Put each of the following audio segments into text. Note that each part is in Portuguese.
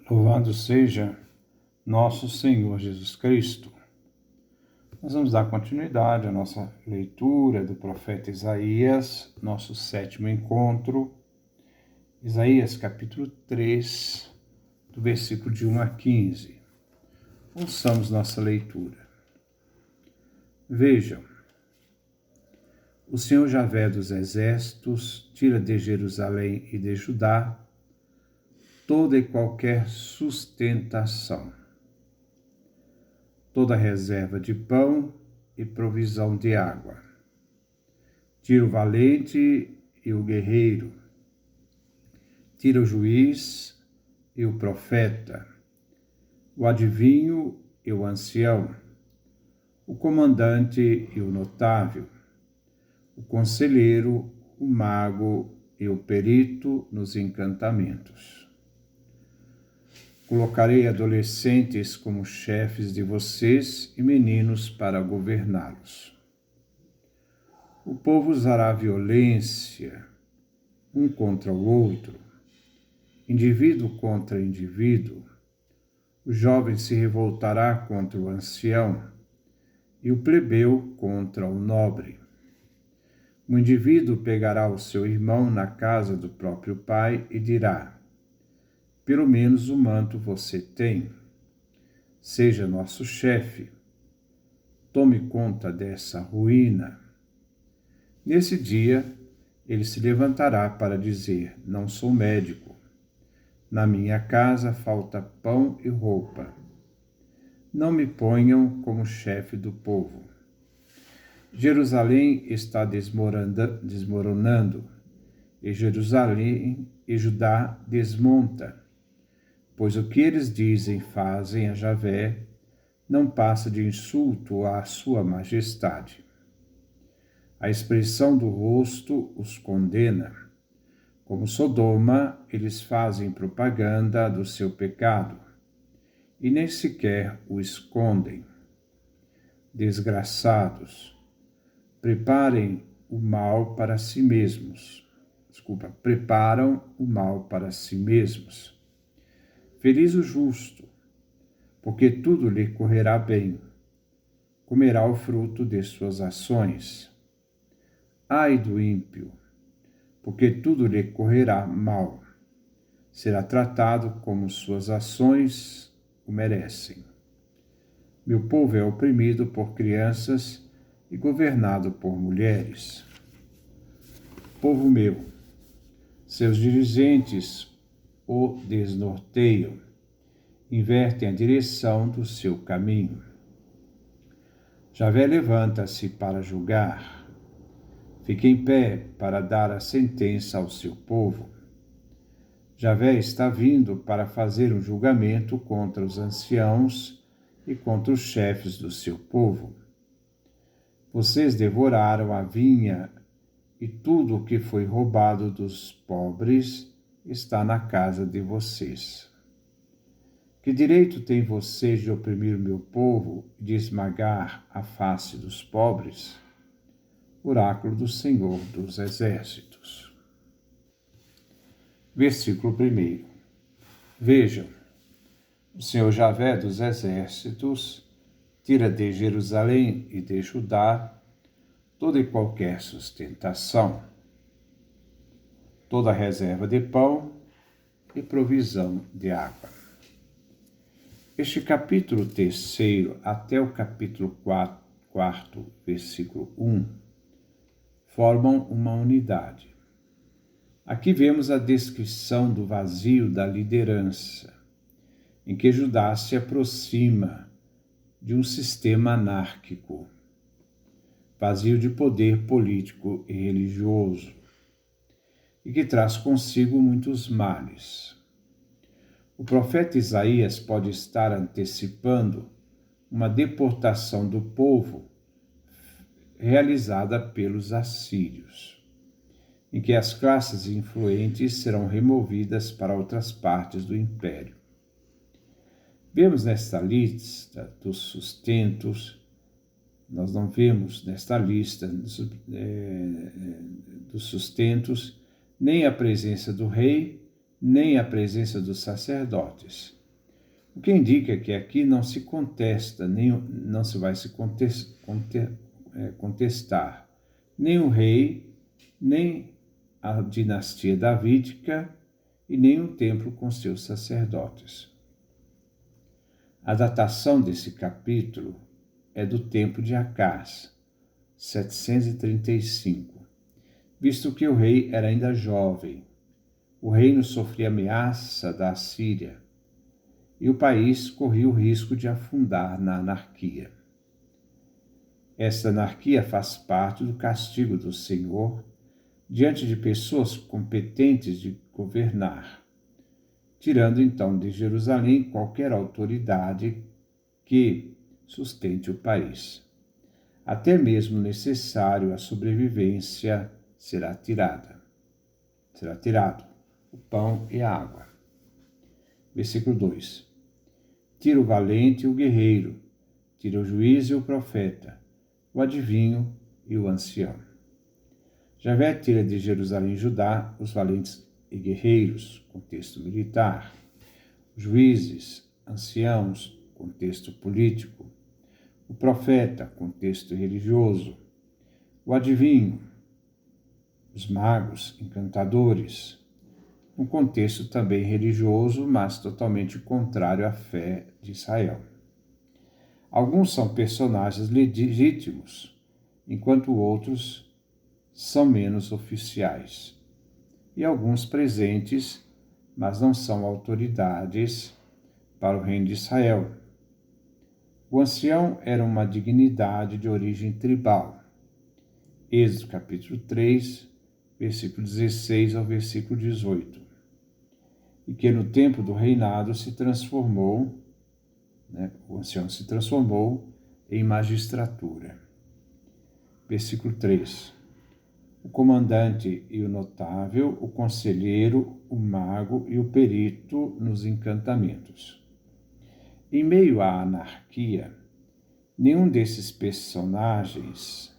Louvado seja nosso Senhor Jesus Cristo. Nós vamos dar continuidade à nossa leitura do profeta Isaías, nosso 7º encontro. Isaías capítulo 3, do versículo de 1 a 15. Ouçamos nossa leitura. Vejam, o Senhor Javé dos exércitos tira de Jerusalém e de Judá toda e qualquer sustentação, toda reserva de pão e provisão de água. Tira o valente e o guerreiro, tira o juiz e o profeta, o adivinho e o ancião, o comandante e o notável, o conselheiro, o mago e o perito nos encantamentos. Colocarei adolescentes como chefes de vocês e meninos para governá-los. O povo usará violência um contra o outro, indivíduo contra indivíduo. O jovem se revoltará contra o ancião e o plebeu contra o nobre. O indivíduo pegará o seu irmão na casa do próprio pai e dirá: pelo menos o manto você tem. Seja nosso chefe. Tome conta dessa ruína. Nesse dia, ele se levantará para dizer: não sou médico. Na minha casa falta pão e roupa. Não me ponham como chefe do povo. Jerusalém está desmoronando, e Jerusalém e Judá desmonta. Pois o que eles dizem e fazem a Javé não passa de insulto à sua majestade. A expressão do rosto os condena. Como Sodoma, eles fazem propaganda do seu pecado e nem sequer o escondem. Desgraçados, preparam o mal para si mesmos. Feliz o justo, porque tudo lhe correrá bem. Comerá o fruto de suas ações. Ai do ímpio, porque tudo lhe correrá mal. Será tratado como suas ações o merecem. Meu povo é oprimido por crianças e governado por mulheres. Povo meu, seus dirigentes o desnorteiam, invertem a direção do seu caminho. Javé levanta-se para julgar, fica em pé para dar a sentença ao seu povo. Javé está vindo para fazer um julgamento contra os anciãos e contra os chefes do seu povo. Vocês devoraram a vinha e tudo o que foi roubado dos pobres está na casa de vocês. Que direito têm vocês de oprimir o meu povo e de esmagar a face dos pobres? Oráculo do Senhor dos Exércitos. Versículo 1. Vejam, o Senhor Javé dos Exércitos tira de Jerusalém e de Judá toda e qualquer sustentação, toda reserva de pão e provisão de água. Este capítulo 3 até o capítulo 4, versículo 1, formam uma unidade. Aqui vemos a descrição do vazio da liderança, em que Judá se aproxima de um sistema anárquico, vazio de poder político e religioso, e que traz consigo muitos males. O profeta Isaías pode estar antecipando uma deportação do povo realizada pelos assírios, em que as classes influentes serão removidas para outras partes do império. Vemos nesta lista dos sustentos, nós não vemos nesta lista dos sustentos nem a presença do rei, nem a presença dos sacerdotes, O que indica que aqui não se contesta, não se vai se contestar nem o rei, nem a dinastia davídica e nem o templo com seus sacerdotes. A datação desse capítulo é do tempo de Acás, 735, visto que o rei era ainda jovem. O reino sofria ameaça da Assíria e o país corria o risco de afundar na anarquia. Esta anarquia faz parte do castigo do Senhor diante de pessoas competentes de governar, tirando então de Jerusalém qualquer autoridade que sustente o país. Até mesmo necessário à sobrevivência será tirado o pão e a água. Versículo 2. Tira o valente e o guerreiro, tira o juiz e o profeta, o adivinho e o ancião. Javé tira de Jerusalém e Judá os valentes e guerreiros, contexto militar, juízes, anciãos, contexto político, o profeta, contexto religioso, o adivinho, os magos, encantadores, um contexto também religioso, mas totalmente contrário à fé de Israel. Alguns são personagens legítimos, enquanto outros são menos oficiais. E alguns presentes, mas não são autoridades para o reino de Israel. O ancião era uma dignidade de origem tribal. Êxodo capítulo 3, versículo 16 ao versículo 18. E que no tempo do reinado se transformou, o ancião se transformou em magistratura. Versículo 3. O comandante e o notável, o conselheiro, o mago e o perito nos encantamentos. Em meio à anarquia, nenhum desses personagens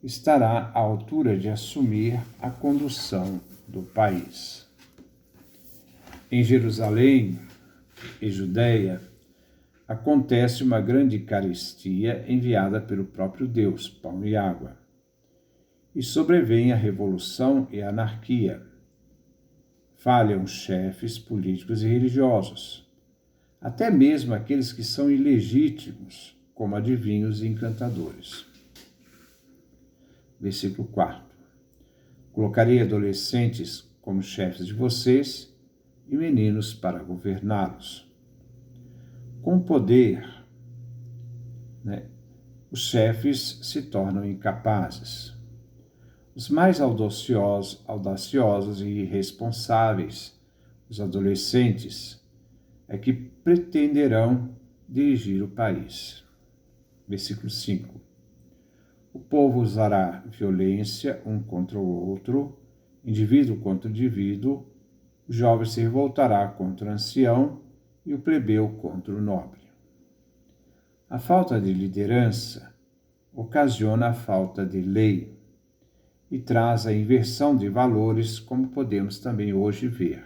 estará à altura de assumir a condução do país. Em Jerusalém e Judéia, acontece uma grande carestia enviada pelo próprio Deus, pão e água. E sobrevém a revolução e a anarquia. Falham chefes políticos e religiosos, até mesmo aqueles que são ilegítimos, como adivinhos e encantadores. Versículo 4. Colocarei adolescentes como chefes de vocês e meninos para governá-los. Com poder, os chefes se tornam incapazes. Os mais audaciosos e irresponsáveis, os adolescentes, é que pretenderão dirigir o país. Versículo 5. O povo usará violência um contra o outro, indivíduo contra indivíduo, o jovem se revoltará contra o ancião e o plebeu contra o nobre. A falta de liderança ocasiona a falta de lei e traz a inversão de valores, como podemos também hoje ver.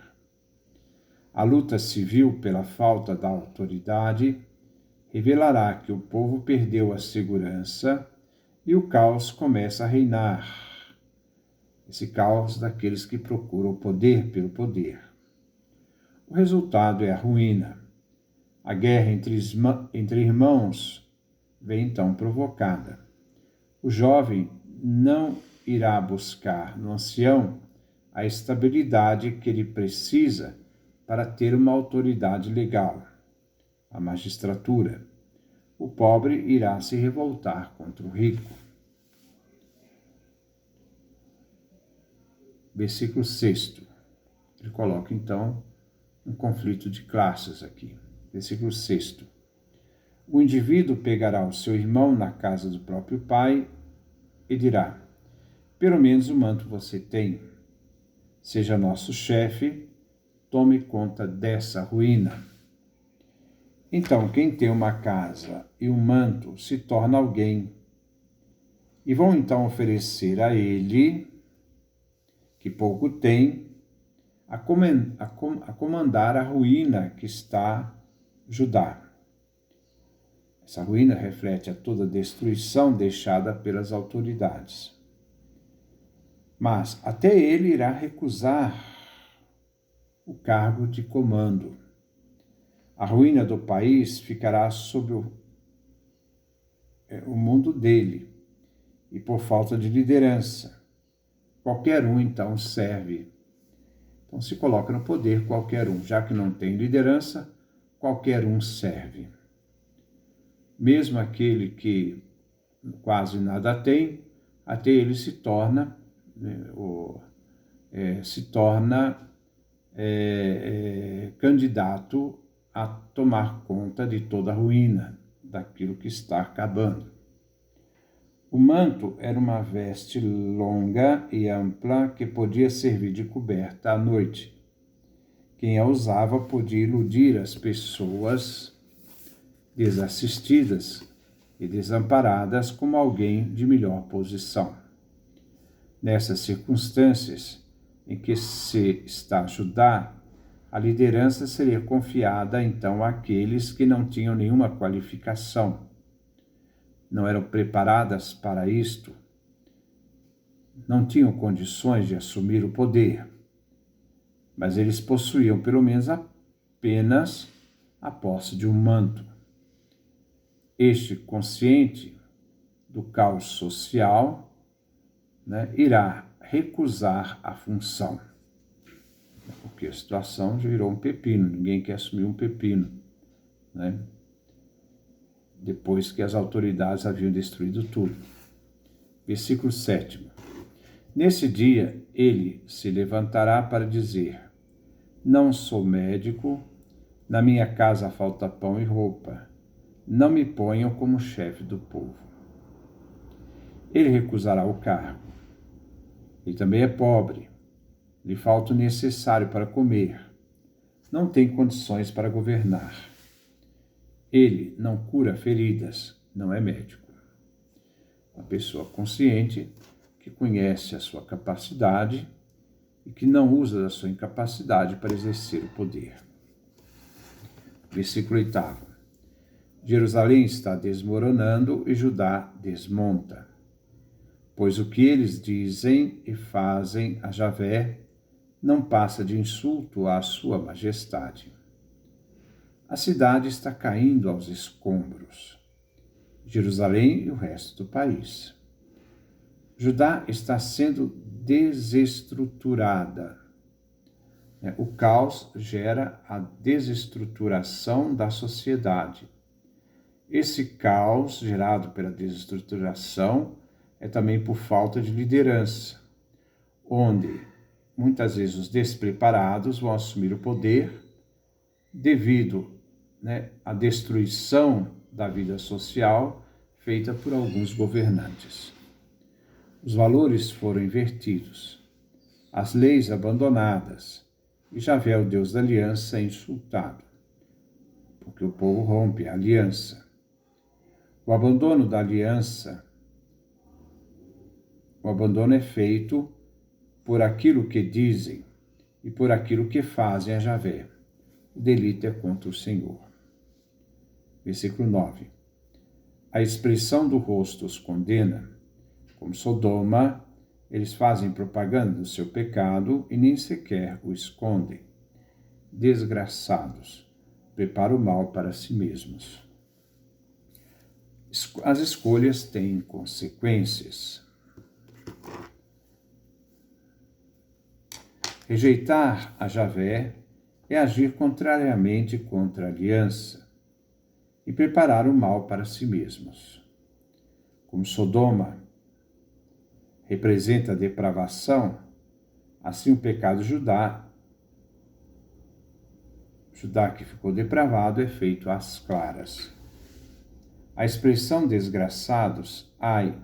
A luta civil pela falta da autoridade revelará que o povo perdeu a segurança e o caos começa a reinar. Esse caos daqueles que procuram o poder pelo poder. O resultado é a ruína. A guerra entre irmãos vem então provocada. O jovem não irá buscar no ancião a estabilidade que ele precisa para ter uma autoridade legal, a magistratura. O pobre irá se revoltar contra o rico. Versículo 6. Ele coloca então um conflito de classes aqui. Versículo 6. O indivíduo pegará o seu irmão na casa do próprio pai e dirá: pelo menos o manto você tem. Seja nosso chefe, tome conta dessa ruína. Então, quem tem uma casa e um manto se torna alguém. E vão então oferecer a ele, que pouco tem, a comandar a ruína que está Judá. Essa ruína reflete a toda a destruição deixada pelas autoridades. Mas até ele irá recusar o cargo de comando. A ruína do país ficará sob o mundo dele, e por falta de liderança. Qualquer um, então, serve. Então, se coloca no poder qualquer um. Já que não tem liderança, qualquer um serve. Mesmo aquele que quase nada tem, até ele se torna, candidato a tomar conta de toda a ruína, daquilo que está acabando. O manto era uma veste longa e ampla que podia servir de coberta à noite. Quem a usava podia iludir as pessoas desassistidas e desamparadas como alguém de melhor posição. Nessas circunstâncias em que se está a Judá, a liderança seria confiada então àqueles que não tinham nenhuma qualificação, não eram preparadas para isto, não tinham condições de assumir o poder, mas eles possuíam pelo menos apenas a posse de um manto. Este, consciente do caos social, irá recusar a função, porque a situação já virou um pepino, ninguém quer assumir um pepino, depois que as autoridades haviam destruído tudo. Versículo 7. Nesse dia, ele se levantará para dizer: não sou médico, na minha casa falta pão e roupa, não me ponham como chefe do povo. Ele recusará o cargo. Ele também é pobre, lhe falta o necessário para comer, não tem condições para governar. Ele não cura feridas, não é médico. Uma pessoa consciente que conhece a sua capacidade e que não usa da sua incapacidade para exercer o poder. Versículo 8. Jerusalém está desmoronando e Judá desmonta, pois o que eles dizem e fazem a Javé não passa de insulto à sua majestade. A cidade está caindo aos escombros, Jerusalém e o resto do país. Judá está sendo desestruturada. O caos gera a desestruturação da sociedade. Esse caos, gerado pela desestruturação, é também por falta de liderança, onde muitas vezes os despreparados vão assumir o poder devido à destruição da vida social feita por alguns governantes. Os valores foram invertidos, as leis abandonadas, e Javé, o Deus da aliança, é insultado, porque o povo rompe a aliança. O abandono da aliança, o abandono é feito por aquilo que dizem e por aquilo que fazem a Javé. O delito é contra o Senhor. Versículo 9. A expressão do rosto os condena. Como Sodoma, eles fazem propaganda do seu pecado e nem sequer o escondem. Desgraçados, preparam o mal para si mesmos. As escolhas têm consequências. Rejeitar a Javé é agir contrariamente contra a aliança e preparar o mal para si mesmos. Como Sodoma representa a depravação, assim o pecado Judá que ficou depravado, é feito às claras. A expressão desgraçados, ai,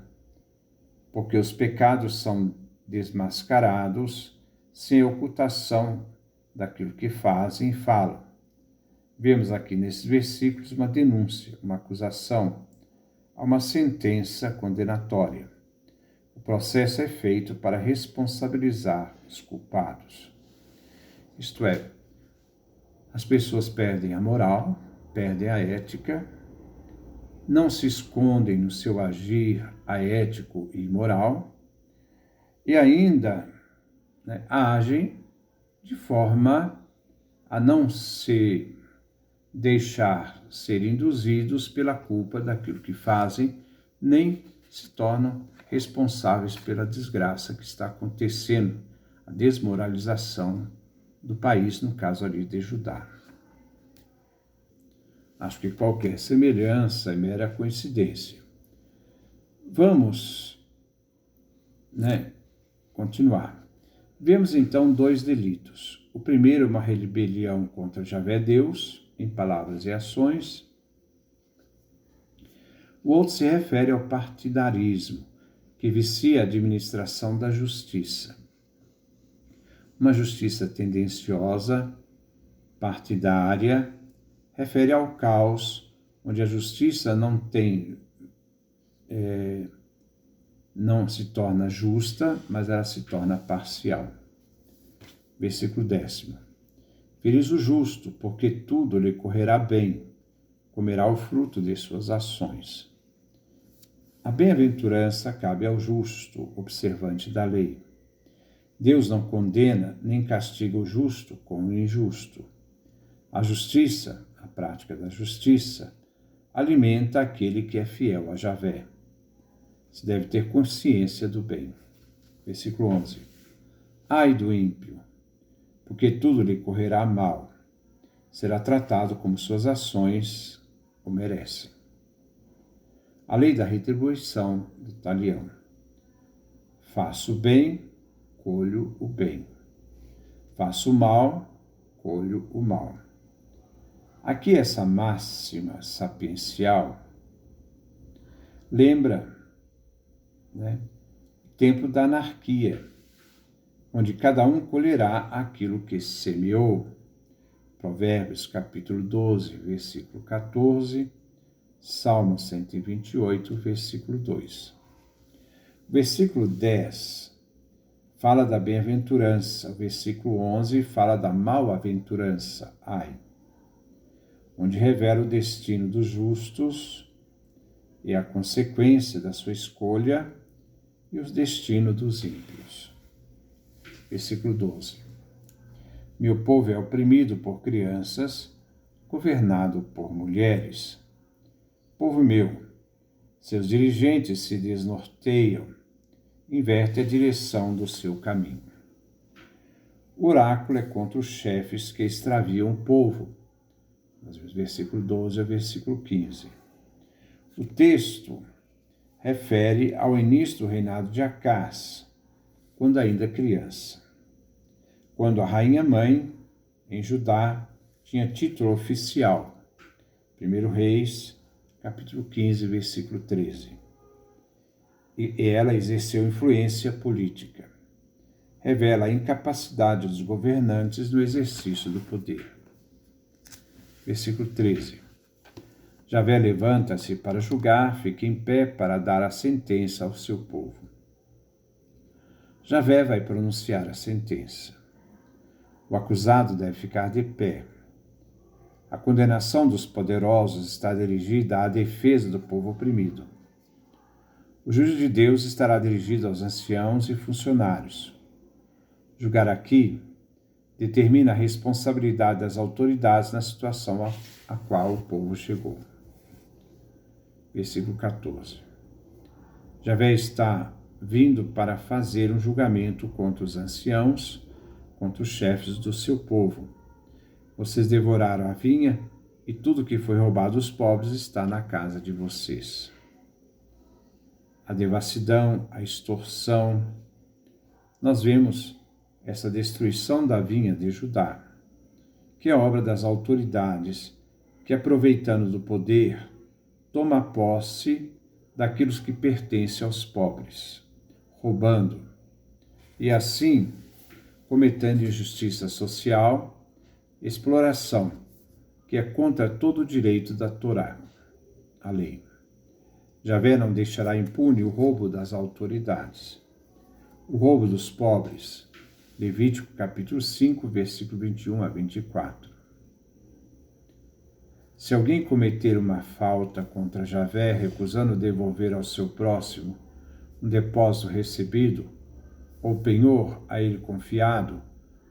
porque os pecados são desmascarados sem ocultação daquilo que fazem e falam. Vemos aqui nesses versículos uma denúncia, uma acusação, uma sentença condenatória. O processo é feito para responsabilizar os culpados. Isto é, as pessoas perdem a moral, perdem a ética, não se escondem no seu agir aético e moral, e ainda, né, agem de forma a não se deixar ser induzidos pela culpa daquilo que fazem, nem se tornam responsáveis pela desgraça que está acontecendo, a desmoralização do país, no caso ali de Judá. Acho que qualquer semelhança é mera coincidência. Vamos, continuar. Vemos então dois delitos. O primeiro é uma rebelião contra Javé Deus, em palavras e ações. O outro se refere ao partidarismo, que vicia a administração da justiça. Uma justiça tendenciosa, partidária, refere ao caos, onde a justiça não se torna justa, mas ela se torna parcial. Versículo 10. Feliz o justo, porque tudo lhe correrá bem, comerá o fruto de suas ações. A bem-aventurança cabe ao justo, observante da lei. Deus não condena nem castiga o justo com o injusto. A justiça, a prática da justiça, alimenta aquele que é fiel a Javé. Se deve ter consciência do bem. Versículo 11. Ai do ímpio, porque tudo lhe correrá mal. Será tratado como suas ações o merecem. A lei da retribuição do talião. Faço o bem, colho o bem. Faço o mal, colho o mal. Aqui essa máxima sapiencial lembra, o tempo da anarquia, onde cada um colherá aquilo que semeou. Provérbios capítulo 12, versículo 14, Salmo 128, versículo 2. Versículo 10 fala da bem-aventurança, o versículo 11 fala da mal-aventurança, ai, onde revela o destino dos justos e a consequência da sua escolha e os destinos dos ímpios. Versículo 12. Meu povo é oprimido por crianças, governado por mulheres. Povo meu, seus dirigentes se desnorteiam, inverte a direção do seu caminho. O oráculo é contra os chefes que extraviam o povo. Versículo 12 a versículo 15. O texto refere ao início do reinado de Acás, quando ainda criança. Quando a rainha-mãe, em Judá, tinha título oficial. 1 Reis, capítulo 15, versículo 13. E ela exerceu influência política. Revela a incapacidade dos governantes no exercício do poder. Versículo 13. Javé levanta-se para julgar, fica em pé para dar a sentença ao seu povo. Javé vai pronunciar a sentença. O acusado deve ficar de pé. A condenação dos poderosos está dirigida à defesa do povo oprimido. O juízo de Deus estará dirigido aos anciãos e funcionários. Julgar aqui determina a responsabilidade das autoridades na situação a qual o povo chegou. Versículo 14. Javé está vindo para fazer um julgamento contra os anciãos, contra os chefes do seu povo. Vocês devoraram a vinha e tudo que foi roubado dos pobres está na casa de vocês. A devassidão, a extorsão. Nós vemos essa destruição da vinha de Judá, que é obra das autoridades que, aproveitando do poder, toma posse daquilo que pertence aos pobres, roubando, e assim cometendo injustiça social, exploração, que é contra todo o direito da Torá, a lei. Javé não deixará impune o roubo das autoridades, o roubo dos pobres. Levítico capítulo 5, versículo 21 a 24. Se alguém cometer uma falta contra Javé, recusando devolver ao seu próximo um depósito recebido, ou penhor a ele confiado,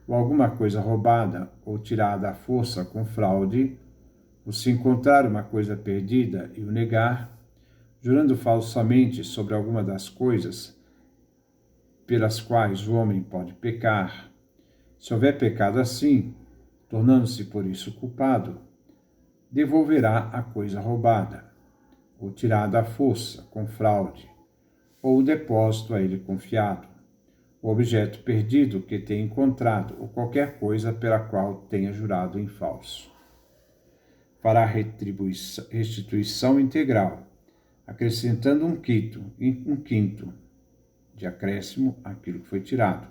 ou alguma coisa roubada ou tirada à força com fraude, ou se encontrar uma coisa perdida e o negar, jurando falsamente sobre alguma das coisas pelas quais o homem pode pecar, se houver pecado assim, tornando-se por isso culpado, devolverá a coisa roubada, ou tirada à força, com fraude, ou o depósito a ele confiado, o objeto perdido que tenha encontrado, ou qualquer coisa pela qual tenha jurado em falso. Fará restituição integral, acrescentando um quinto de acréscimo àquilo que foi tirado,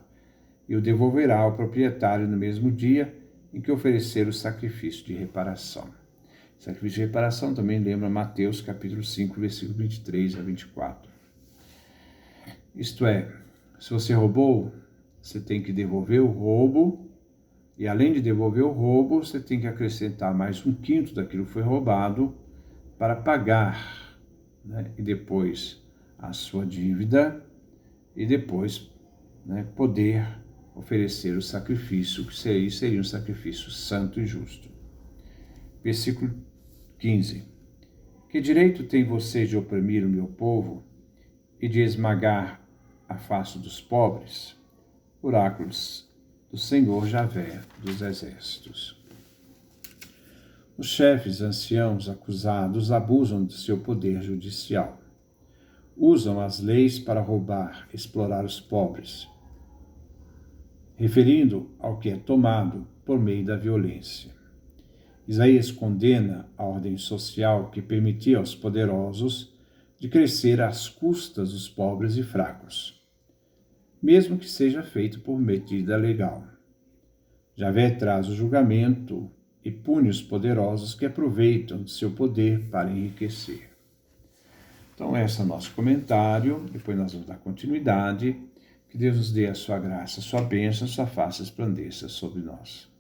e o devolverá ao proprietário no mesmo dia em que oferecer o sacrifício de reparação. Sacrifício de reparação também lembra Mateus capítulo 5, versículo 23 a 24. Isto é, se você roubou, você tem que devolver o roubo, e além de devolver o roubo, você tem que acrescentar mais um quinto daquilo que foi roubado para pagar, né? E depois a sua dívida, e depois, né, poder oferecer o sacrifício, que seria um sacrifício santo e justo. Versículo 15. Que direito tem você de oprimir o meu povo e de esmagar a face dos pobres? Oráculos do Senhor Javé dos Exércitos. Os chefes anciãos acusados abusam de seu poder judicial. Usam as leis para roubar, explorar os pobres, referindo ao que é tomado por meio da violência. Isaías condena a ordem social que permitia aos poderosos de crescer às custas dos pobres e fracos, mesmo que seja feito por medida legal. Javé traz o julgamento e pune os poderosos que aproveitam de seu poder para enriquecer. Então, esse é o nosso comentário. Depois nós vamos dar continuidade. Que Deus nos dê a sua graça, a sua bênção, a sua face resplandeça sobre nós.